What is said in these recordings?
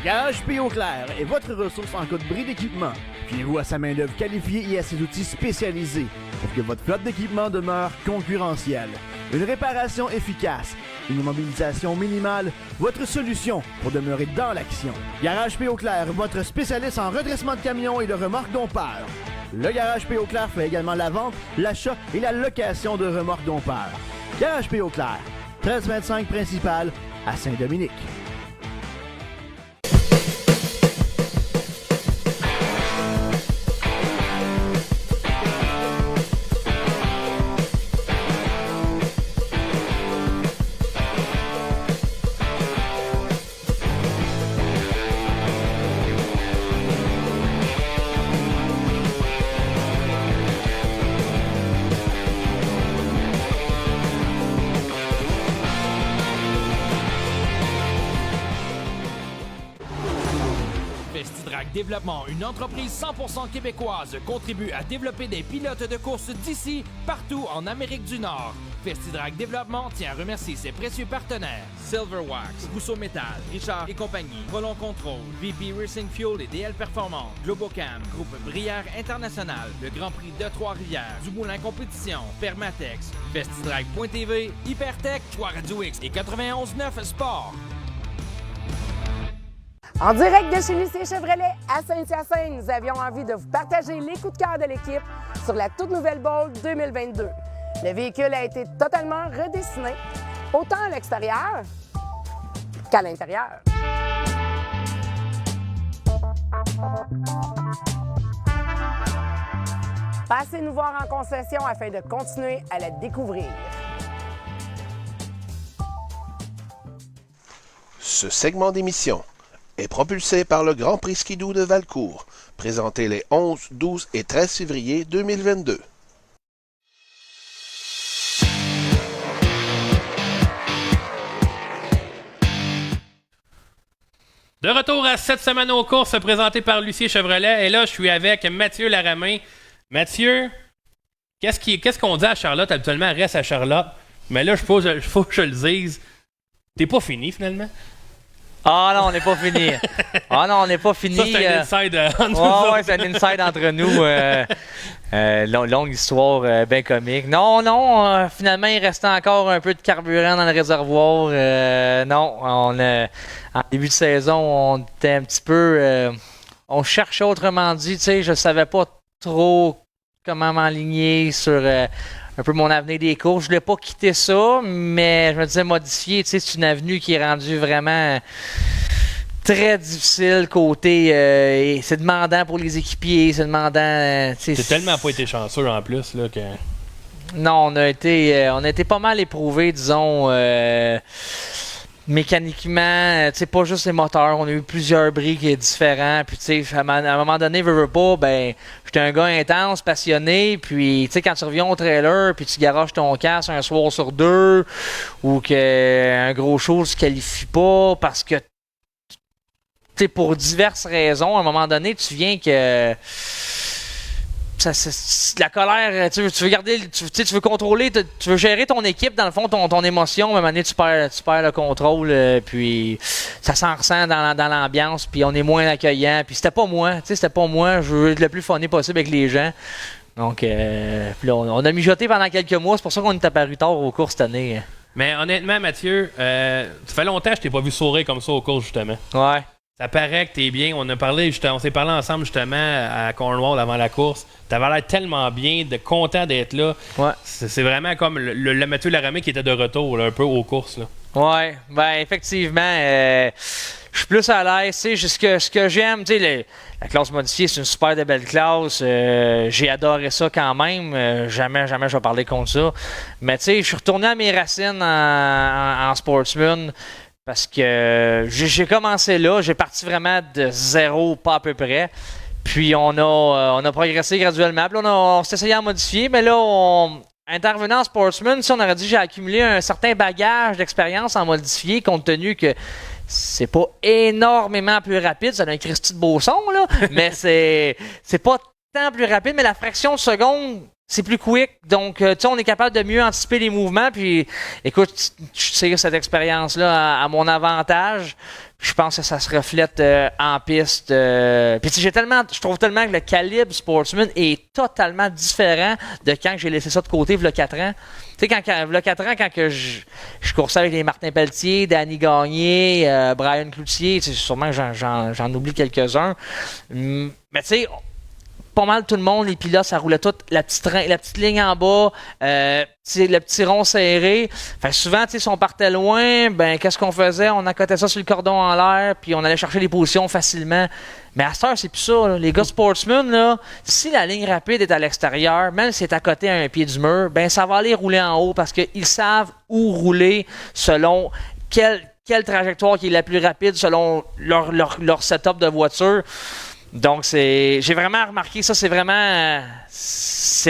Garage P. Auclair est votre ressource en cas de bris d'équipement. Fiez-vous à sa main-d'œuvre qualifiée et à ses outils spécialisés pour que votre flotte d'équipement demeure concurrentielle. Une réparation efficace, une immobilisation minimale, votre solution pour demeurer dans l'action. Garage P. Auclair, votre spécialiste en redressement de camions et de remorques dompeurs. Le Garage P. Auclair fait également la vente, l'achat et la location de remorques dompeurs. Garage P. Auclair, 1325 principal à Saint-Dominique. Vestidrag Développement, une entreprise 100% québécoise, contribue à développer des pilotes de course d'ici, partout en Amérique du Nord. Vestidrag Développement tient à remercier ses précieux partenaires Silverwax, Rousseau Métal, Richard et compagnie, Prolon Control, VP Racing Fuel et DL Performance, Globocam, Groupe Brière International, le Grand Prix de Trois-Rivières, Dumoulin Compétition, Permatex, Vestidrag.tv, Hypertech, Choix Radio X et 91.9 Sport. En direct de chez Lucien Chevrolet à Saint-Hyacinthe, nous avions envie de vous partager les coups de cœur de l'équipe sur la toute nouvelle Bolt 2022. Le véhicule a été totalement redessiné, autant à l'extérieur qu'à l'intérieur. Passez nous voir en concession afin de continuer à la découvrir. Ce segment d'émission est propulsé par le Grand Prix Skidoo de Valcourt, présenté les 11, 12 et 13 février 2022. De retour à cette semaine aux courses présentée par Lucien Chevrolet. Et là, je suis avec Mathieu Laramain. Mathieu, qu'est-ce qu'on dit à Charlotte? Habituellement, elle reste à Charlotte. Mais là, il faut que je le dise. T'es pas fini, finalement? Ah non, on n'est pas fini. Ah non, on n'est pas fini. Ça, c'est un inside entre nous. Ouais, c'est un inside entre nous. Longue histoire bien comique. Non, finalement, il restait encore un peu de carburant dans le réservoir. En début de saison, on était un petit peu... on cherchait, autrement dit, tu sais, je savais pas trop comment m'enligner sur... un peu mon avenir des courses. Je voulais pas quitter ça, mais je me disais modifier, tu sais, c'est une avenue qui est rendue vraiment très difficile côté... et c'est demandant pour les équipiers, c'est demandant... T'as tellement pas été chanceux en plus, là, que... Non, on a été pas mal éprouvés, disons... mécaniquement, tu sais, pas juste les moteurs, on a eu plusieurs bris qui sont différents, puis tu sais, à un moment donné, veux pas, ben, j'étais un gars intense, passionné, puis tu sais, quand tu reviens au trailer, puis tu garages ton casque un soir sur deux, ou qu'un gros show se qualifie pas, parce que, tu sais, pour diverses raisons, à un moment donné, tu viens que... la colère, tu veux garder, tu veux contrôler, tu veux gérer ton équipe, dans le fond, ton émotion, à un moment donné, tu perds le contrôle, puis ça s'en ressent dans l'ambiance, puis on est moins accueillant, puis c'était pas moi, je veux être le plus funny possible avec les gens. Donc, puis là, on a mijoté pendant quelques mois, c'est pour ça qu'on est apparu tard aux courses cette année. Mais honnêtement, Mathieu, ça fait longtemps que je t'ai pas vu sourire comme ça aux courses, justement. Ouais. Ça paraît que t'es bien. On s'est parlé ensemble justement à Cornwall avant la course. T'avais l'air tellement bien, content d'être là. Ouais. C'est vraiment comme le Mathieu Laramain qui était de retour, là, un peu aux courses. Là. Ouais, ben effectivement, je suis plus à l'aise. Ce que j'aime, la classe modifiée, c'est une super de belle classe. J'ai adoré ça quand même. Jamais je vais parler contre ça. Mais tu sais, je suis retourné à mes racines en sportsman. Parce que j'ai commencé là, j'ai parti vraiment de zéro, pas à peu près. Puis on a progressé graduellement. Puis là, on s'est essayé à modifier, mais là, intervenant en sportsman, on aurait dit que j'ai accumulé un certain bagage d'expérience en modifié, compte tenu que c'est pas énormément plus rapide. Ça a un Christy de beau son, là, mais c'est pas tant plus rapide, mais la fraction de seconde c'est plus quick, donc tu sais, on est capable de mieux anticiper les mouvements. Puis, écoute, je tire cette expérience-là à mon avantage. Je pense que ça se reflète en piste. Puis, tu sais, je trouve tellement que le calibre Sportsman est totalement différent de quand j'ai laissé ça de côté, il y a 4 ans. Tu sais, il y a 4 ans, quand je coursais avec les Martin Pelletier, Danny Gagné, Brian Cloutier, sûrement que j'en oublie quelques-uns. Mais tu sais, pas mal tout le monde, les pilotes, ça roulait tout, la petite ligne en bas, le petit rond serré. Fait souvent, si on partait loin, ben qu'est-ce qu'on faisait? On accotait ça sur le cordon en l'air, puis on allait chercher les positions facilement. Mais à cette heure, c'est plus ça. Là. Les gars Sportsman, là, si la ligne rapide est à l'extérieur, même si c'est à côté à un pied du mur, ben ça va aller rouler en haut parce qu'ils savent où rouler selon quelle trajectoire qui est la plus rapide selon leur setup de voiture. Donc, j'ai vraiment remarqué ça, c'est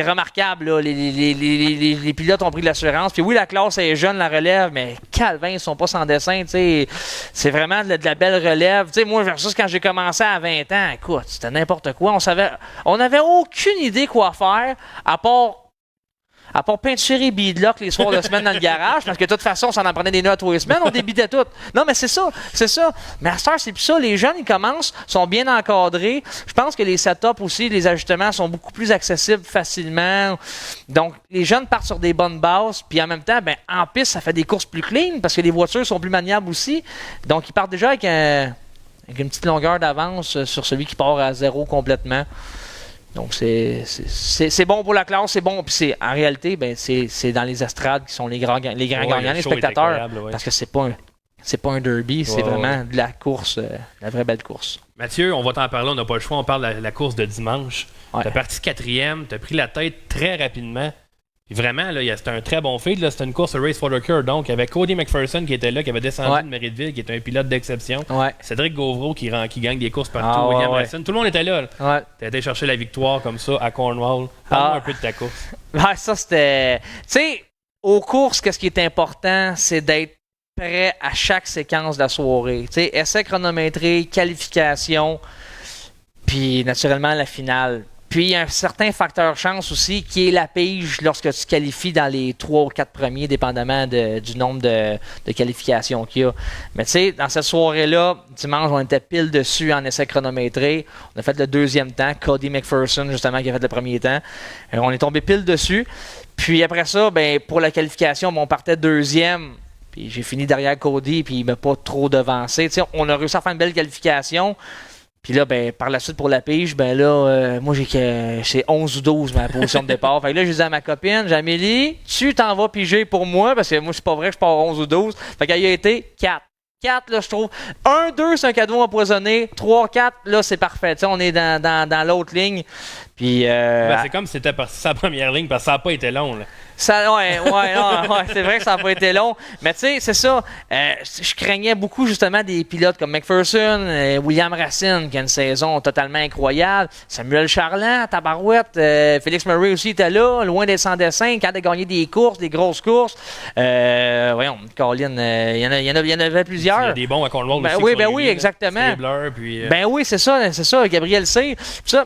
remarquable, là. Les pilotes ont pris de l'assurance. Puis oui, la classe est jeune, la relève, mais Calvin, ils sont pas sans dessin, tu sais. C'est vraiment de la belle relève. Tu sais, moi, versus quand j'ai commencé à 20 ans, écoute, c'était n'importe quoi. On n'avait aucune idée quoi faire, à part peinturer beadlock les soirs de semaine dans le garage, parce que de toute façon, ça en prenait des notes tous les semaines, on débitait tout. Non, mais c'est ça. Mais à cette heure, c'est plus ça. Les jeunes, ils commencent, sont bien encadrés. Je pense que les setups aussi, les ajustements sont beaucoup plus accessibles facilement. Donc, les jeunes partent sur des bonnes bases, puis en même temps, ben, en piste, ça fait des courses plus clean, parce que les voitures sont plus maniables aussi. Donc, ils partent déjà avec une petite longueur d'avance sur celui qui part à zéro complètement. Donc, c'est bon pour la classe, c'est bon. Puis en réalité, ben, c'est dans les estrades qui sont les grands gagnants, les spectateurs. Parce que c'est pas un derby, c'est vraiment de la course, la vraie belle course. Mathieu, on va t'en parler, on n'a pas le choix, on parle de la course de dimanche. Ouais. Tu as parti 4e, tu as pris la tête très rapidement. Puis vraiment, là, c'était un très bon feed. C'était une course Race for the Cure. Donc, il y avait Cody McPherson qui était là, qui avait descendu de Méritville, qui était un pilote d'exception. Ouais. Cédric Gauvreau qui gagne des courses partout. William Racine. Tout le monde était là. Ouais. Tu as été chercher la victoire comme ça à Cornwall. Parle-moi un peu de ta course. Ouais, ça, c'était. Tu sais, aux courses, qu'est-ce qui est important, c'est d'être prêt à chaque séquence de la soirée. Tu sais, essai chronométré, qualification, puis naturellement la finale. Puis, il y a un certain facteur chance aussi qui est la pige lorsque tu qualifies dans les 3 ou 4 premiers, dépendamment du nombre de qualifications qu'il y a. Mais tu sais, dans cette soirée-là, dimanche, on était pile dessus en essai chronométré. On a fait le 2e temps. Cody McPherson, justement, qui a fait le premier temps. On est tombé pile dessus. Puis après ça, ben, pour la qualification, on partait 2e. Puis j'ai fini derrière Cody, puis il m'a pas trop devancé. Tu sais, on a réussi à faire une belle qualification. Puis là, ben, par la suite, pour la pige, ben là, moi, c'est 11 ou 12 ma position de départ. Fait que là, j'ai dit à ma copine, Amélie, tu t'en vas piger pour moi, parce que moi, c'est pas vrai que je pars 11 ou 12. Fait qu'elle y a été 4. 4, là, je trouve. 1, 2, c'est un cadeau empoisonné. 3, 4, là, c'est parfait. Tu sais, on est dans l'autre ligne. Puis, c'est comme si c'était parti sa première ligne, parce que ça n'a pas été long, là. Ouais, c'est vrai que ça n'a pas été long. Mais tu sais, c'est ça. Je craignais beaucoup justement des pilotes comme McPherson, William Racine, qui a une saison totalement incroyable. Samuel Charland, Tabarouette, Félix Murray aussi était là, loin d'être sans dessin, quand il a gagné des courses, des grosses courses. Voyons, Colin, il y en avait plusieurs. Il y a des bons à Cornwall aussi. Oui, exactement. Stabler, puis, Ben oui, c'est ça, Gabriel C.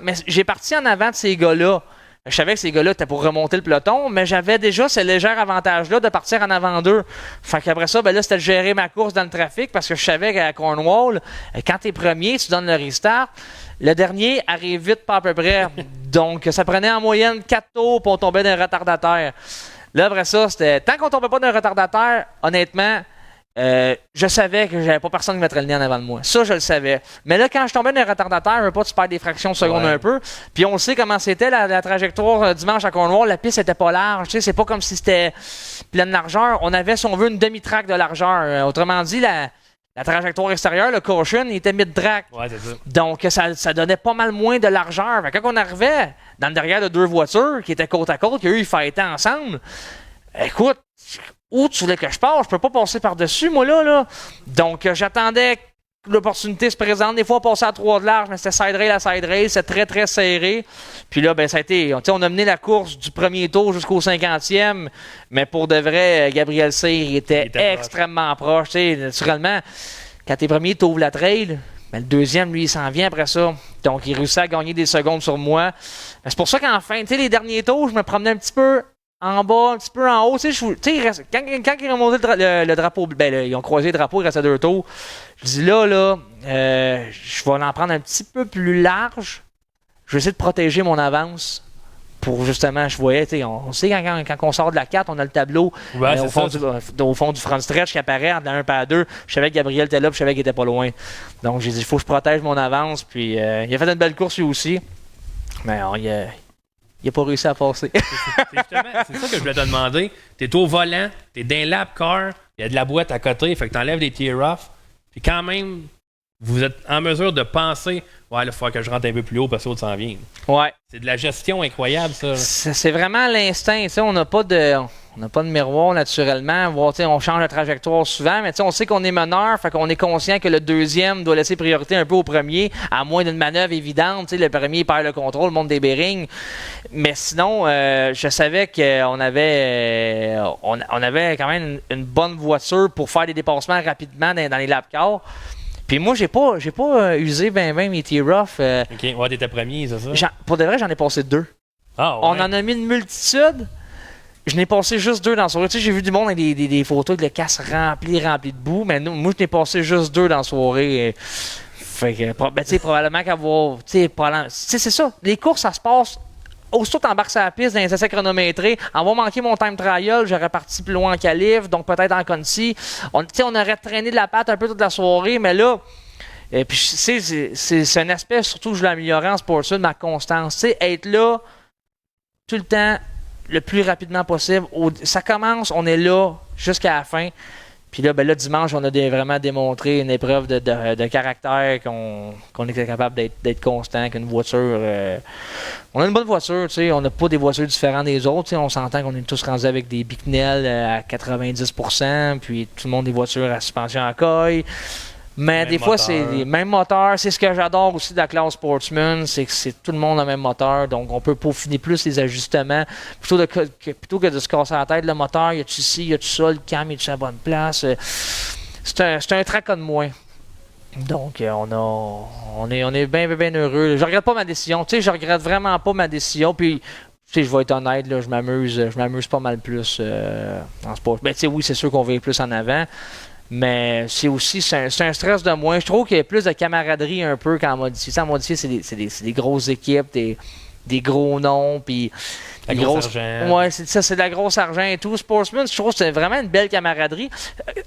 Mais j'ai parti en avant de ces gars-là. Je savais que ces gars-là étaient pour remonter le peloton, mais j'avais déjà ce léger avantage-là de partir en avant d'eux. Fait qu'après ça, ben là, c'était de gérer ma course dans le trafic parce que je savais qu'à Cornwall, quand t'es premier, tu donnes le restart. Le dernier arrive vite, pas à peu près. Donc, ça prenait en moyenne 4 tours pour on tombait d'un retardataire. Là, après ça, c'était... Tant qu'on tombait pas d'un retardataire, honnêtement... je savais que j'avais pas personne qui mettrait le nez en avant de moi. Ça, je le savais. Mais là, quand je tombais d'un retardataire, tu perds des fractions de seconde un peu. Puis on sait comment c'était la trajectoire dimanche à Cornwall. La piste était pas large. Tu sais, c'est pas comme si c'était pleine largeur. On avait, si on veut, une demi-track de largeur. Autrement dit, la trajectoire extérieure, le caution, il était mid-track. Ouais, c'est ça. Donc, ça donnait pas mal moins de largeur. Fait que quand on arrivait dans le derrière de 2 voitures qui étaient côte à côte, qu'eux, ils fightaient ensemble, écoute, où tu voulais que je passe? Je peux pas passer par-dessus, moi, là. Donc, j'attendais que l'opportunité se présente. Des fois, on passait à 3 de large, mais c'était side rail à side rail. C'était très, très serré. Puis là, ben, ça a été... On a mené la course du premier tour jusqu'au 50e, mais pour de vrai, Gabriel Cyr était extrêmement proche. Naturellement, quand t'es premier, t'ouvres la trail, Mais le deuxième, lui, il s'en vient après ça. Donc, il réussit à gagner des secondes sur moi. C'est pour ça qu'en fin, tu sais, les derniers tours, je me promenais un petit peu en bas, un petit peu en haut. Tu sais, quand ils ont monté le drapeau, ils ont croisé le drapeau, il restait 2 tours. Je dis là, je vais en prendre un petit peu plus large. Je vais essayer de protéger mon avance. Pour justement, je voyais, on sait quand on sort de la 4, on a le tableau au fond du front stretch qui apparaît entre la 1 et la 2. Je savais que Gabriel était là, puis je savais qu'il était pas loin. Donc j'ai dit, il faut que je protège mon avance. Puis il a fait une belle course lui aussi. Mais il a pas réussi à passer. C'est ça que je voulais te demander. T'es au volant, t'es dans un lap car, il y a de la boîte à côté, fait que t'enlèves des tear-off. Puis quand même, vous êtes en mesure de penser, ouais, il faut que je rentre un peu plus haut parce que l'autre s'en vient. Ouais. C'est de la gestion incroyable, ça. C'est vraiment l'instinct. On n'a pas de miroir naturellement. On change de trajectoire souvent, mais on sait qu'on est meneur, fait qu'on est conscient que le deuxième doit laisser priorité un peu au premier, à moins d'une manœuvre évidente. Le premier perd le contrôle, monte des bearings. Mais sinon, je savais qu'on avait, on avait quand même une bonne voiture pour faire des dépassements rapidement dans les lap cars. Puis moi, j'ai pas usé ben mes tear-off. OK, ouais, t'étais premier, c'est ça? Pour de vrai, j'en ai passé 2. Ah, ouais. On en a mis une multitude. Je n'ai passé juste 2 dans la soirée. Tu sais, j'ai vu du monde avec des photos avec le casque rempli de boue, mais moi, je n'ai passé juste 2 dans la soirée. Fait que, probablement qu'avoir... Tu sais, c'est ça. Les courses, ça se passe... Aussitôt que t'embarques sur la piste dans les essais chronométrés, on va manquer mon time trial, j'aurais parti plus loin en qualif, donc peut-être en Conti. On aurait traîné de la patte un peu toute la soirée, mais là, puis c'est un aspect surtout que je voulais améliorer en Sportsman, ma constance. Tu sais, être là tout le temps, le plus rapidement possible. Ça commence, on est là jusqu'à la fin. Puis là, dimanche, on a vraiment démontré une épreuve de caractère qu'on était capable d'être constant, qu'une voiture... on a une bonne voiture, tu sais, on n'a pas des voitures différentes des autres. On s'entend qu'on est tous rendus avec des Bicknell à 90%, puis tout le monde des voitures à suspension à coille. Mais des fois, c'est les mêmes moteurs. C'est ce que j'adore aussi de la classe Sportsman, c'est que c'est tout le monde le même moteur. Donc, on peut peaufiner plus les ajustements. Plutôt que de se casser la tête, le moteur, y a-tu ci, y a-tu ça, le cam, est-tu à la bonne place? C'est un tracas de moins. Donc, on est bien heureux. Je regrette pas ma décision. Tu sais, je regrette vraiment pas ma décision. Puis, tu sais, je vais être honnête, là, je m'amuse pas mal plus en sport. Ben, tu sais, oui, c'est sûr qu'on va être plus en avant. Mais c'est un stress de moins. Je trouve qu'il y a plus de camaraderie un peu qu'en modifié. En modifié, c'est des grosses équipes, des gros noms, puis la grosse argent. Ouais, c'est ça, c'est de la grosse argent et tout. Sportsman, je trouve que c'est vraiment une belle camaraderie.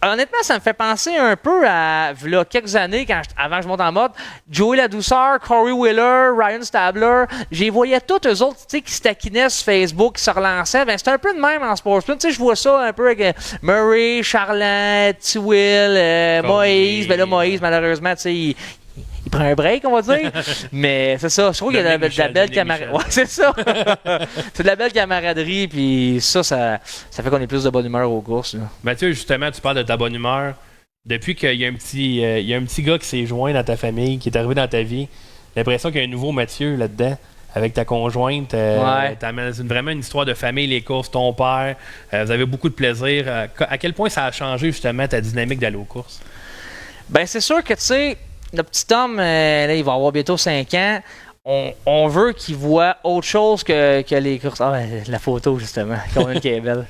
Honnêtement, ça me fait penser un peu à là, quelques années, avant que je monte en mode, Joey Ladouceur, Corey Wheeler, Ryan Stabler, j'y voyais tous eux autres, tu sais, qui se taquinaient sur Facebook, qui se relançaient. Ben, c'était un peu de même en Sportsman. Tu sais, je vois ça un peu avec Murray, Charland, T-Will, Moïse. Ben là, Moïse, malheureusement, tu sais, il prend un break, on va dire. Mais c'est ça. Je trouve qu'il y a de la belle camaraderie. Ouais, c'est ça. C'est de la belle camaraderie. Puis ça fait qu'on est plus de bonne humeur aux courses. Là. Mathieu, justement, tu parles de ta bonne humeur. Depuis qu'il y a un petit gars qui s'est joint dans ta famille, qui est arrivé dans ta vie, j'ai l'impression qu'il y a un nouveau Mathieu là-dedans. Avec ta conjointe, t'amènes vraiment une histoire de famille, les courses, ton père. Vous avez beaucoup de plaisir. À quel point ça a changé justement ta dynamique d'aller aux courses? Ben, c'est sûr que, tu sais, le petit homme, là, il va avoir bientôt 5 ans. On veut qu'il voit autre chose que les courses. Ah, ben, la photo, justement, quand même qui est belle.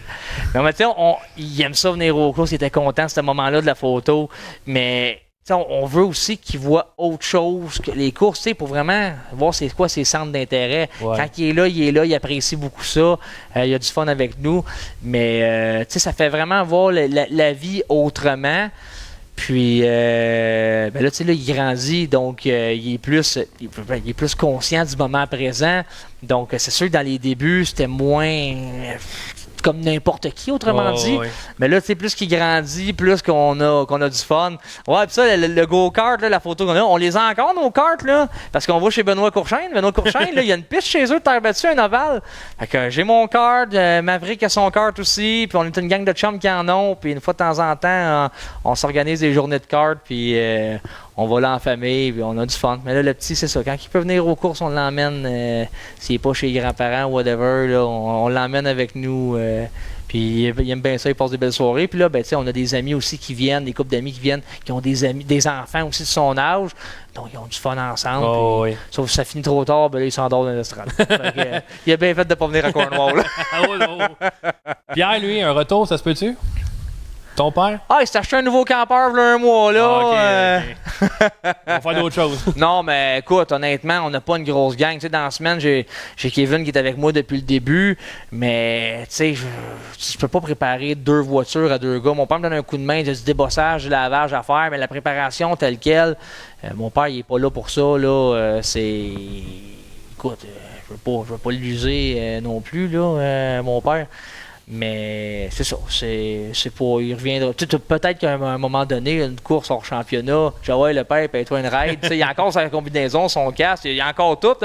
Mais tu sais, il aime ça venir aux courses. Il était content à ce moment-là de la photo. Mais on veut aussi qu'il voit autre chose que les courses, pour vraiment voir c'est quoi ses centres d'intérêt. Ouais. Quand il est là, il apprécie beaucoup ça. Il a du fun avec nous. Mais ça fait vraiment voir la vie autrement. Puis, là, tu sais, là, il grandit, donc il est plus conscient du moment présent. Donc, c'est sûr que dans les débuts, c'était moins comme n'importe qui, autrement dit. Ouais. Mais là, tu sais, plus qu'il grandit, plus qu'on a du fun. Ouais, puis ça, le go-kart, là, la photo qu'on a, on les a encore, nos karts, là, parce qu'on va chez Benoît Courchaine. Benoît Courchaine, là, il y a une piste chez eux de terre battue, un ovale. Fait que j'ai mon kart, Maverick a son kart aussi, puis on est une gang de chums qui en ont, puis une fois de temps en temps, on s'organise des journées de kart, puis on va là en famille, puis on a du fun. Mais là, le petit, c'est ça. Quand il peut venir aux courses, on l'emmène. S'il n'est pas chez les grands-parents ou whatever, là, on l'emmène avec nous. Puis il aime bien ça, il passe des belles soirées. Puis là, ben, on a des amis aussi qui viennent, des couples d'amis qui viennent, qui ont des amis, des enfants aussi de son âge. Donc, ils ont du fun ensemble. Oh, oui. Sauf que ça finit trop tard, ben là, il s'endort dans l'estrade. Il a bien fait de ne pas venir à Cornwall. Pierre, lui, un retour, ça se peut-tu? Ton père? Ah, il s'est acheté un nouveau campeur il y a un mois, là. On va faire d'autres choses. Non, mais écoute, honnêtement, on n'a pas une grosse gang. Tu sais, dans la semaine, j'ai Kevin qui est avec moi depuis le début, mais tu sais, je peux pas préparer 2 voitures à 2 gars. Mon père me donne un coup de main, il y a du débossage, du lavage à faire, mais la préparation telle quelle, mon père, il est pas là pour ça, là. Écoute, je veux pas l'user non plus, là, mon père. Mais c'est ça, c'est pas. Il reviendra. Peut-être qu'à un moment donné, une course hors championnat, ouais, le père, paye-toi une ride. Il y a encore sa combinaison, son casque, il y a encore tout.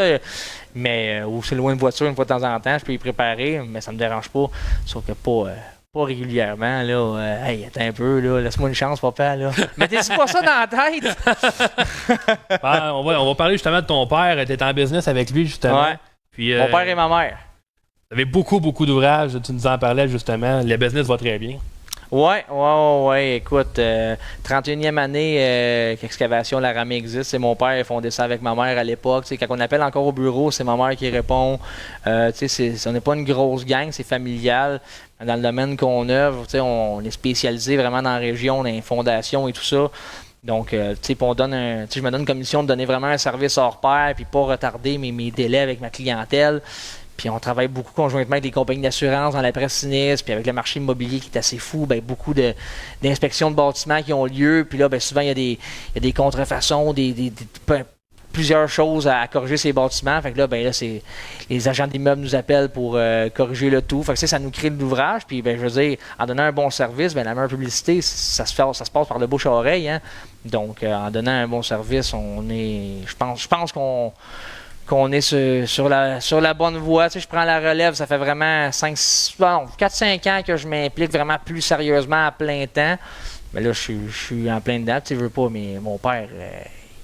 Mais où c'est loin de voiture une fois de temps en temps, je peux y préparer, mais ça me dérange pas. Sauf que pas régulièrement. Là, hey, attends un peu, là, laisse-moi une chance, papa. Là. Mettez-y pas ça dans la tête! On va parler justement de ton père. Tu es en business avec lui, justement. Ouais. Puis, mon père et ma mère. Tu avais beaucoup d'ouvrages, tu nous en parlais justement. Le business va très bien. Ouais. Écoute, 31e année qu'Excavation Laramie existe. C'est mon père qui a fondé ça avec ma mère à l'époque. Quand on appelle encore au bureau, c'est ma mère qui répond. On n'est pas une grosse gang, c'est familial. Dans le domaine qu'on œuvre, on est spécialisé vraiment dans la région, dans les fondations et tout ça. Donc, on donne je me donne une commission de donner vraiment un service hors pair puis pas retarder mes délais avec ma clientèle. Puis on travaille beaucoup conjointement avec des compagnies d'assurance dans la presse sinistre, puis avec le marché immobilier qui est assez fou, ben, beaucoup d'inspections de bâtiments qui ont lieu. Puis là, ben, souvent, il y a des contrefaçons, plusieurs choses à corriger ces bâtiments. Fait que là, ben, là c'est les agents d'immeubles nous appellent pour corriger le tout. Fait que ça nous crée de l'ouvrage. Puis, ben, je veux dire, en donnant un bon service, ben, la meilleure publicité, ça se passe par le bouche à oreille. Hein? Donc, en donnant un bon service, je pense qu'on est sur la bonne voie. Je prends la relève, ça fait vraiment 4-5 ans que je m'implique vraiment plus sérieusement à plein temps. Mais là, je suis en plein dedans. Je veux pas, mais mon père,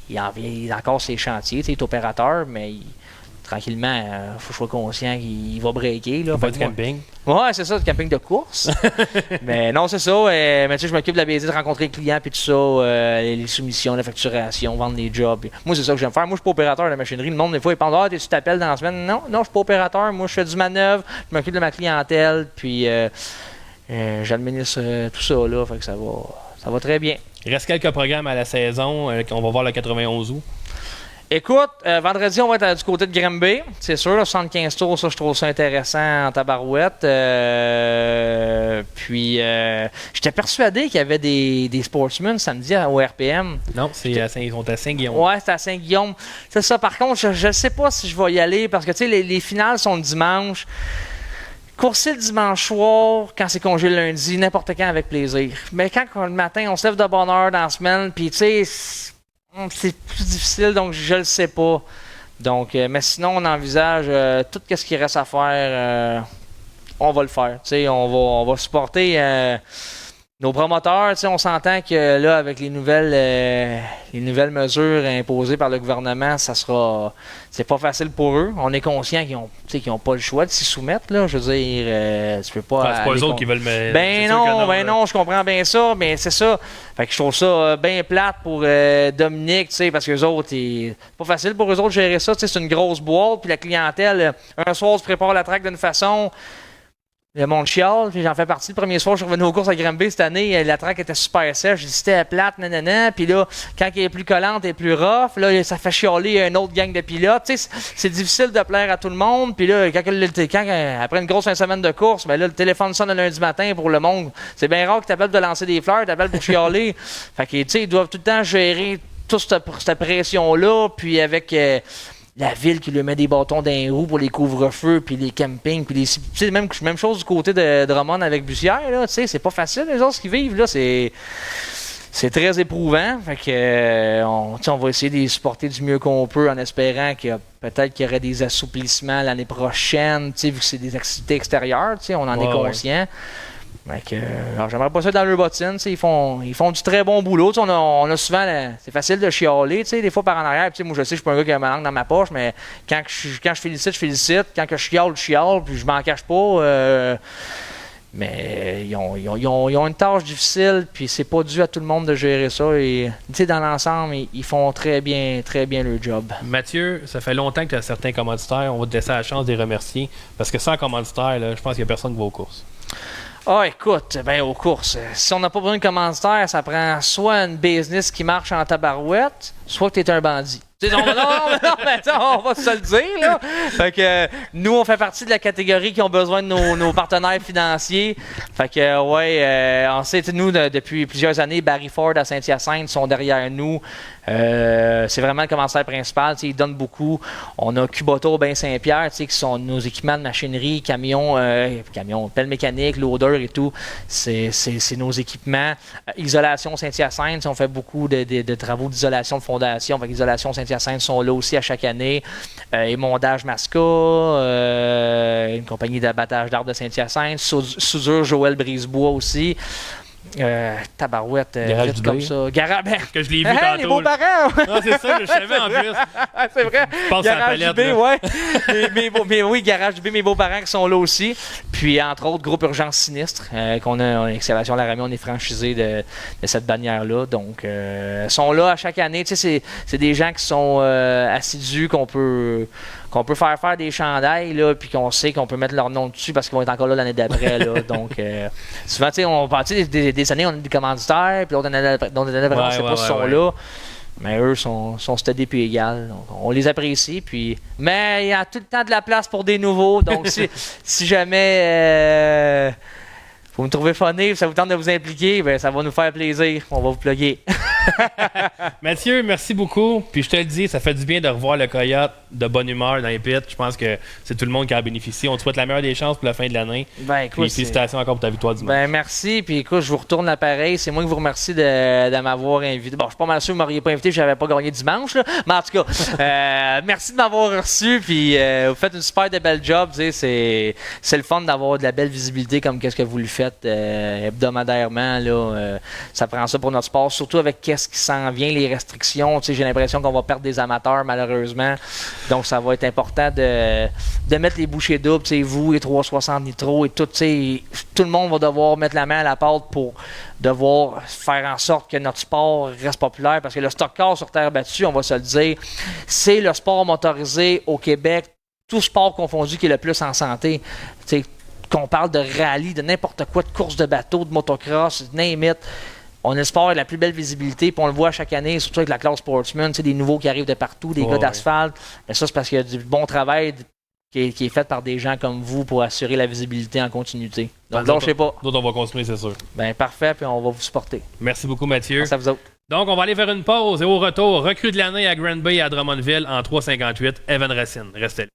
il a encore ses chantiers. Il est opérateur, mais tranquillement, il faut que je sois conscient qu'il va breaker. Là. Pas du camping. Ouais, c'est ça, du camping de course. Mais non, c'est ça. Mais je m'occupe de la baiser, de rencontrer les clients, puis tout ça, les soumissions, la facturation, vendre des jobs. Moi, c'est ça que j'aime faire. Moi, je suis pas opérateur de la machinerie. Le monde, des fois, il pense, tu t'appelles dans la semaine. Non, je suis pas opérateur. Moi, je fais du manœuvre, je m'occupe de ma clientèle, puis j'administre tout ça, là. Fait que ça va très bien. Il reste quelques programmes à la saison. On va voir le 91 août. Écoute, vendredi, on va être du côté de Granby. C'est sûr, là, 75 tours, ça, je trouve ça intéressant en tabarouette. Puis, j'étais persuadé qu'il y avait des sportsmen samedi au RPM. Non, ils sont à Saint-Guillaume. Ouais, c'est à Saint-Guillaume. C'est ça. Par contre, je ne sais pas si je vais y aller parce que, tu sais, les finales sont le dimanche. Courser le dimanche soir, quand c'est congé le lundi, n'importe quand avec plaisir. Mais quand le matin, on se lève de bonne heure dans la semaine, puis, tu sais, c'est plus difficile, donc je le sais pas. Donc, mais sinon, on envisage tout ce qu'il reste à faire, on va le faire. T'sais, on va supporter nos promoteurs. On s'entend que là, avec les nouvelles mesures imposées par le gouvernement, c'est pas facile pour eux. On est conscient qu'ils ont pas le choix de s'y soumettre. Là. Je veux dire, tu peux pas. C'est pas eux autres qui veulent me. Non, je comprends bien ça, mais c'est ça. Fait que je trouve ça bien plate pour Dominique, parce que les autres, c'est pas facile pour eux autres de gérer ça. C'est une grosse boîte, puis la clientèle, un soir, se prépare la track d'une façon. Le monde chiale, puis j'en fais partie. Le premier soir, je suis revenu aux courses à Granby cette année, la track était super sèche, j'ai dit c'était plate, nanana. Puis là, quand elle est plus collante, elle est plus rough, là, ça fait chialer une autre gang de pilotes. Tu sais, c'est difficile de plaire à tout le monde. Puis là, après une grosse fin de semaine de course, ben là, le téléphone sonne le lundi matin pour le monde. C'est bien rare que t'appelles de lancer des fleurs, t'appelles pour chialer. Fait que, tu sais, ils doivent tout le temps gérer toute cette pression-là, puis avec la ville qui lui met des bâtons dans les roues pour les couvre-feux, puis les campings, puis les... Même chose du côté de Drummond avec Bussière, là, tu sais, c'est pas facile, les autres qui vivent, là, c'est très éprouvant, fait que on va essayer de les supporter du mieux qu'on peut en espérant qu'il y aurait des assouplissements l'année prochaine, tu sais, vu que c'est des activités extérieures, tu sais, on en est conscient. Alors, j'aimerais pas ça dans leur bottine. Ils font du très bon boulot. On a souvent. C'est facile de chialer, des fois par en arrière. Moi, je sais que je suis pas un gars qui a ma langue dans ma poche, mais quand je félicite, je félicite. Quand je chiale, puis je m'en cache pas. Mais ils ont une tâche difficile, puis c'est pas dû à tout le monde de gérer ça. Et dans l'ensemble, ils font très bien leur job. Mathieu, ça fait longtemps que tu as certains commanditaires. On va te laisser la chance de les remercier. Parce que sans commanditaire, là, je pense qu'il n'y a personne qui va aux courses. Ah, écoute, aux courses, si on n'a pas besoin de commanditaire, ça prend soit une business qui marche en tabarouette, soit que tu es un bandit. Non, on va se le dire, là. Fait que nous, on fait partie de la catégorie qui ont besoin de nos partenaires financiers. Fait que, on sait, nous, depuis plusieurs années, Barry Ford à Saint-Hyacinthe sont derrière nous. C'est vraiment le commanditaire principal. Ils donnent beaucoup. On a Kubota, Bain-Saint-Pierre, qui sont nos équipements de machinerie, camions, pelle mécanique, loader et tout. C'est nos équipements. Isolation Saint-Hyacinthe, on fait beaucoup de travaux d'isolation de fondation. Fait qu'isolation Saint-Hyacinthe sont là aussi à chaque année. Émondage Masca, une compagnie d'abattage d'arbres de Saint-Hyacinthe. Soudure Joël Brisebois aussi. Tabarouette, Garage comme ça. Que je l'ai vu tantôt. Les beaux-parents! Non, c'est ça que je savais en plus. C'est vrai. Je pense à la palette. B, ouais. mais oui, Garage du B, mes beaux-parents qui sont là aussi. Puis, entre autres, Groupe Urgence Sinistre, qu'on a en Excavation Laramie, on est franchisé de cette bannière-là. Donc, ils sont là à chaque année. Tu sais, c'est des gens qui sont assidus, qu'on peut faire des chandails, là, puis qu'on sait qu'on peut mettre leur nom dessus parce qu'ils vont être encore là l'année d'après. Là. Donc, souvent, tu sais, on parle des années, on a des commanditaires, puis d'autres années d'après, on ne sait pas s'ils sont là. Mais eux sont stédés puis égales. Donc, on les apprécie. Mais il y a tout le temps de la place pour des nouveaux. Donc, si jamais vous me trouvez funny, ça vous tente de vous impliquer, ben, ça va nous faire plaisir. On va vous plugger. Mathieu, merci beaucoup. Puis je te le dis, ça fait du bien de revoir le Coyote de bonne humeur dans les pits. Je pense que c'est tout le monde qui en bénéficie. On te souhaite la meilleure des chances pour la fin de l'année. Ben, écoute, félicitations encore pour ta victoire dimanche. Ben, merci. Puis écoute, je vous retourne l'appareil. C'est moi qui vous remercie de m'avoir invité. Bon, je suis pas mal sûr que vous m'auriez pas invité si j'avais pas gagné dimanche. Là. Mais en tout cas, merci de m'avoir reçu. Puis vous faites une super de belle job. C'est le fun d'avoir de la belle visibilité comme qu'est-ce que vous le faites hebdomadairement. Là, ça prend ça pour notre sport. Surtout avec qu'est-ce qui s'en vient, les restrictions. J'ai l'impression qu'on va perdre des amateurs, malheureusement. Donc, ça va être important de mettre les bouchées doubles. Vous, les 360 Nitro et tout. Tout le monde va devoir mettre la main à la pâte pour devoir faire en sorte que notre sport reste populaire. Parce que le stock car sur terre battue, on va se le dire, c'est le sport motorisé au Québec, tout sport confondu, qui est le plus en santé. Qu'on parle de rallye, de n'importe quoi, de course de bateau, de motocross, name it. On a le sport avec la plus belle visibilité, puis on le voit chaque année, surtout avec la classe Sportsman, des nouveaux qui arrivent de partout, des gars d'asphalte. Mais ça, c'est parce qu'il y a du bon travail qui est fait par des gens comme vous pour assurer la visibilité en continuité. Donc, je sais pas. D'autres, on va continuer, c'est sûr. Ben parfait, puis on va vous supporter. Merci beaucoup, Mathieu. Merci à vous autres. Donc, on va aller faire une pause et au retour, recrue de l'année à Grand Bay à Drummondville en 3,58, Evan Racine. Restez là.